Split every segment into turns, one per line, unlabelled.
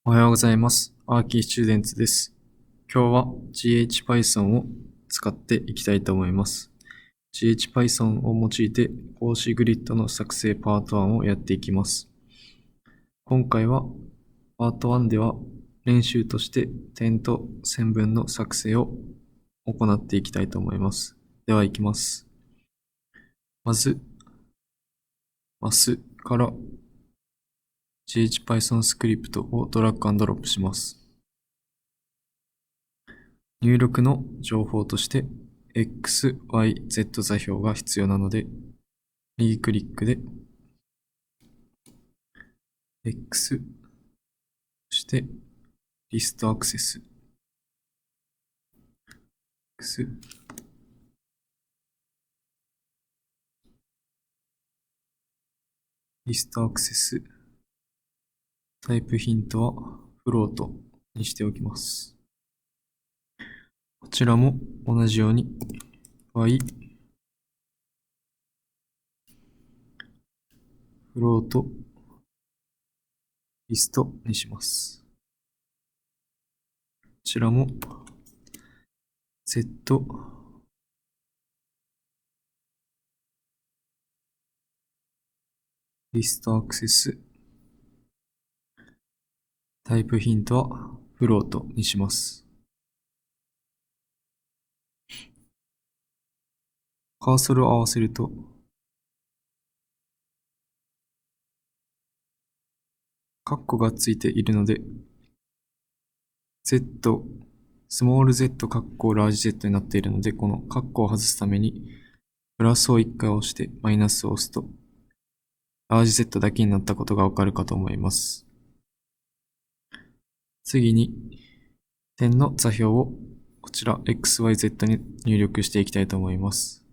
おはようございます。アーキースチューデンツです。今日は GHPython を使っていきたいと思います。GHPython を用いて格子グリッドの作成パート1をやっていきます。今回はパート1では練習として点と線分の作成を行っていきたいと思います。では行きます。まず、マスから GHPython スクリプトをドラッグ&ドロップします。入力の情報として X、Y、Z 座標が必要なので、右クリックで X、そしてリストアクセス、X、リストアクセス、タイプヒントはフロートにしておきます。こちらも同じように Y、フロート、リストにします。こちらも Z、リストアクセス、タイプヒントはフロートにします。カーソルを合わせると、カッコがついているので、Z、スモール z カッコラージ z になっているので、このカッコを外すために、プラスを1回押してマイナスを押すと、ラージ z だけになったことがわかるかと思います。次に、点の座標をこちら XYZ に入力していきたいと思います。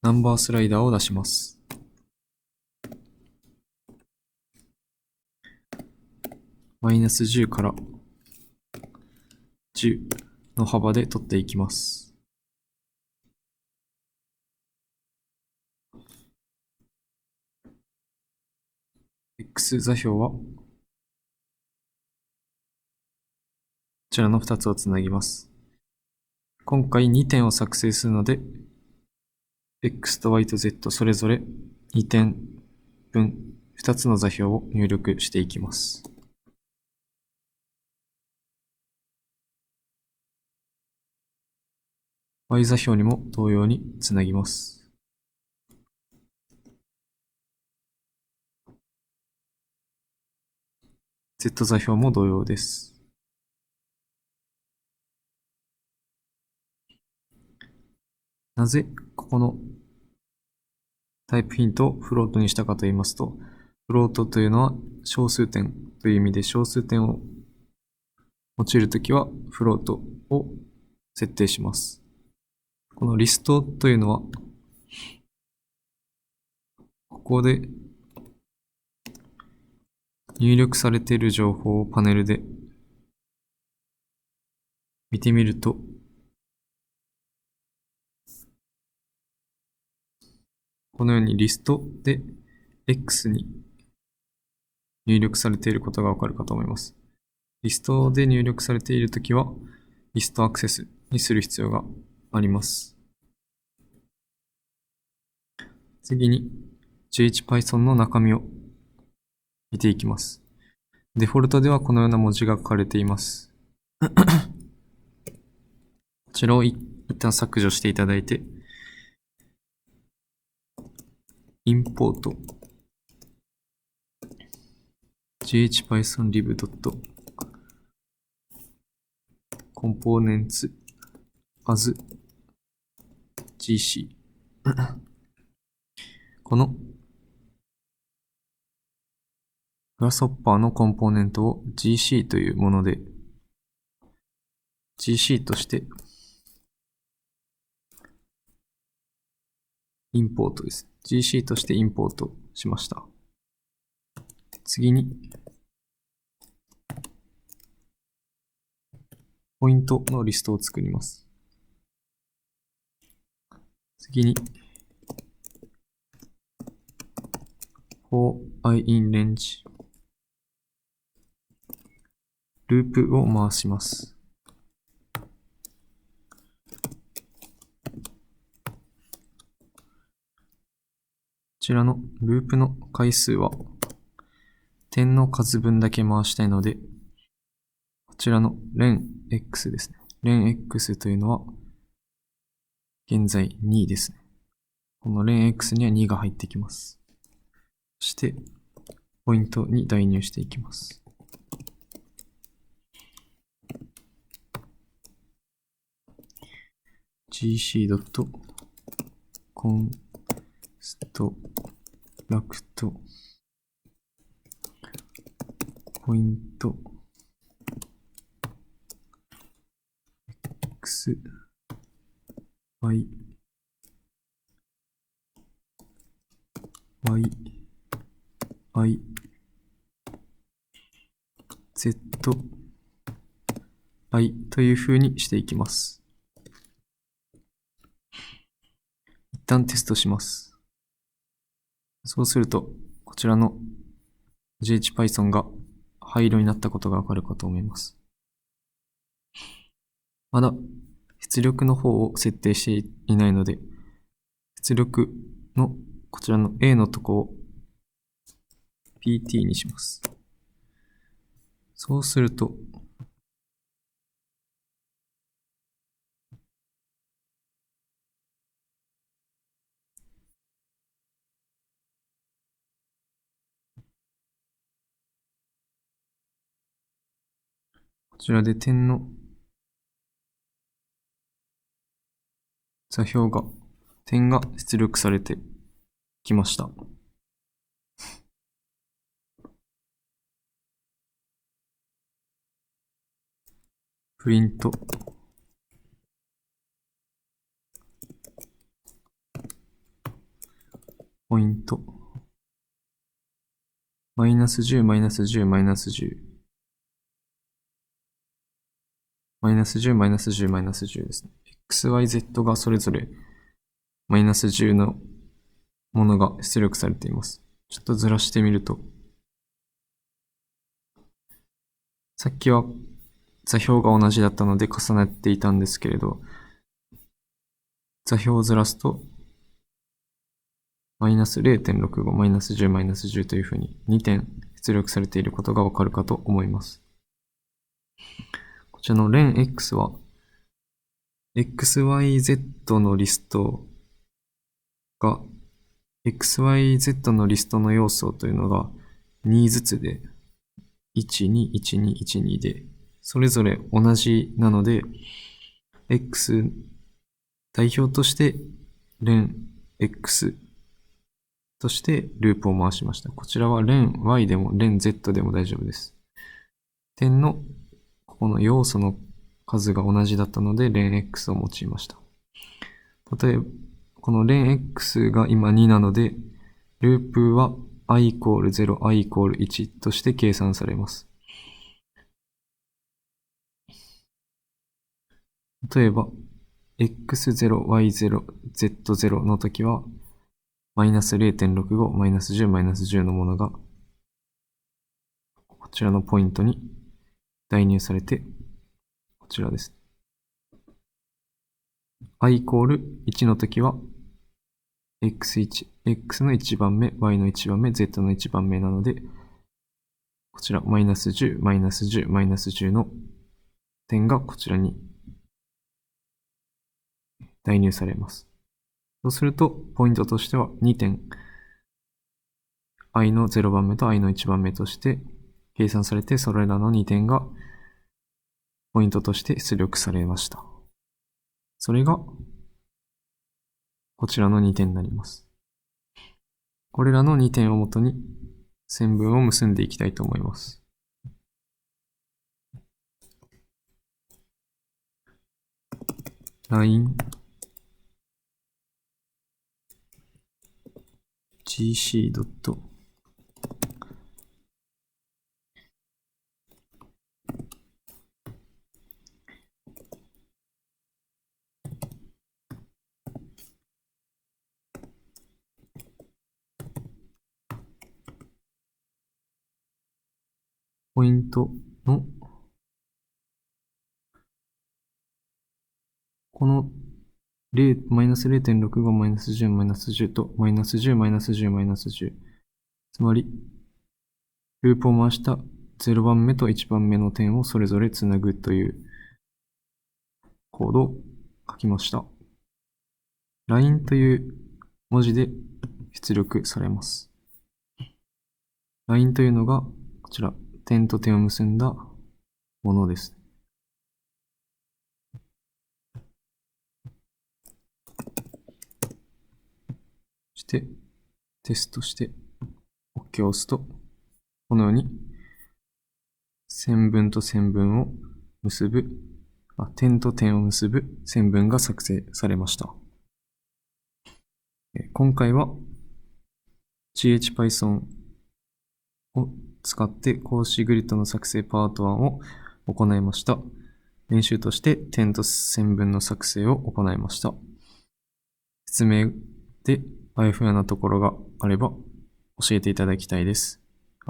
ナンバースライダーを出します。マイナス10から10の幅で取っていきます。X 座標は、こちらの2つをつなぎます。今回2点を作成するので、X と Y と Z それぞれ2点分2つの座標を入力していきます。Y 座標にも同様につなぎます。Z 座標も同様です。なぜここのタイプヒントをフロートにしたかと言いますと、フロートというのは小数点という意味で、小数点を用いるときはフロートを設定します。このリストというのは、ここで入力されている情報をパネルで見てみると、このようにリストで X に入力されていることがわかるかと思います。リストで入力されているときは、リストアクセスにする必要があります。次に GHPython の中身を見ていきます。デフォルトではこのような文字が書かれています。こちらを一旦削除していただいて、インポート GHPython lib.components as gc このグラスホッパーのコンポーネントを gc というもので gc としてインポートです。gc としてインポートしました。次にポイントのリストを作ります。次に for i in range ループを回します。こちらのループの回数は点の数分だけ回したいので、こちらのlen x ですね。len x というのは現在2ですね。このlen x には2が入ってきます。そして、ポイントに代入していきます。gc.construct ポイント x y y i z i という風にしていきます。一旦テストします。そうすると、こちらの GHPython が灰色になったことがわかるかと思います。まだ出力の方を設定していないので、出力のこちらの A のとこを PT にします。そうすると、こちらで点の座標が、点が出力されてきました。プリント。ポイント。マイナス10、マイナス10、マイナス10。マイナス10、マイナス10、マイナス10ですね。x、y、z がそれぞれマイナス10のものが出力されています。ちょっとずらしてみると、さっきは座標が同じだったので重なっていたんですけれど、座標をずらすと、マイナス 0.65、マイナス10、マイナス10というふうに2点出力されていることがわかるかと思います。こちらの len x は、xyz のリストが、xyz のリストの要素というのが2ずつで、1、2、1、2、1、2で、それぞれ同じなので、x 代表として len x としてループを回しました。こちらは len y でも len z でも大丈夫です。点のここの要素の数が同じだったので len x を用いました。例えば、この len x が今2なので、ループは i イコール0、i イコール1として計算されます。例えば、x0、y0、z0 の時は、マイナス 0.65、マイナス10、マイナス10のものが、こちらのポイントに代入されて、こちらです。i イコール1の時は、x1、x の1番目、y の1番目、z の1番目なので、こちら、マイナス10、マイナス10、マイナス10の点がこちらに代入されます。そうすると、ポイントとしては2点、i の0番目と i の1番目として計算されて、それらの2点がポイントとして出力されました。それが、こちらの2点になります。これらの2点をもとに線分を結んでいきたいと思います。line gc. ポイントのこのマイナス0.65、マイナス10、マイナス10と、マイナス10、マイナス10、マイナス10。つまり、ループを回した0番目と1番目の点をそれぞれつなぐというコードを書きました。line という文字で出力されます。line というのが、こちら、点と点を結んだものです。そして、テストして、OK を押すと、このように、線分と線分を結ぶ、点と点を結ぶ線分が作成されました。今回は GHPython を使って公式グリッドの作成パート1を行いました。練習として点と線分の作成を行いました。説明であやふやなところがあれば教えていただきたいです。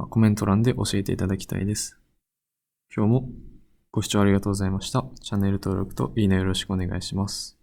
コメント欄で教えていただきたいです。今日もご視聴ありがとうございました。チャンネル登録といいねよろしくお願いします。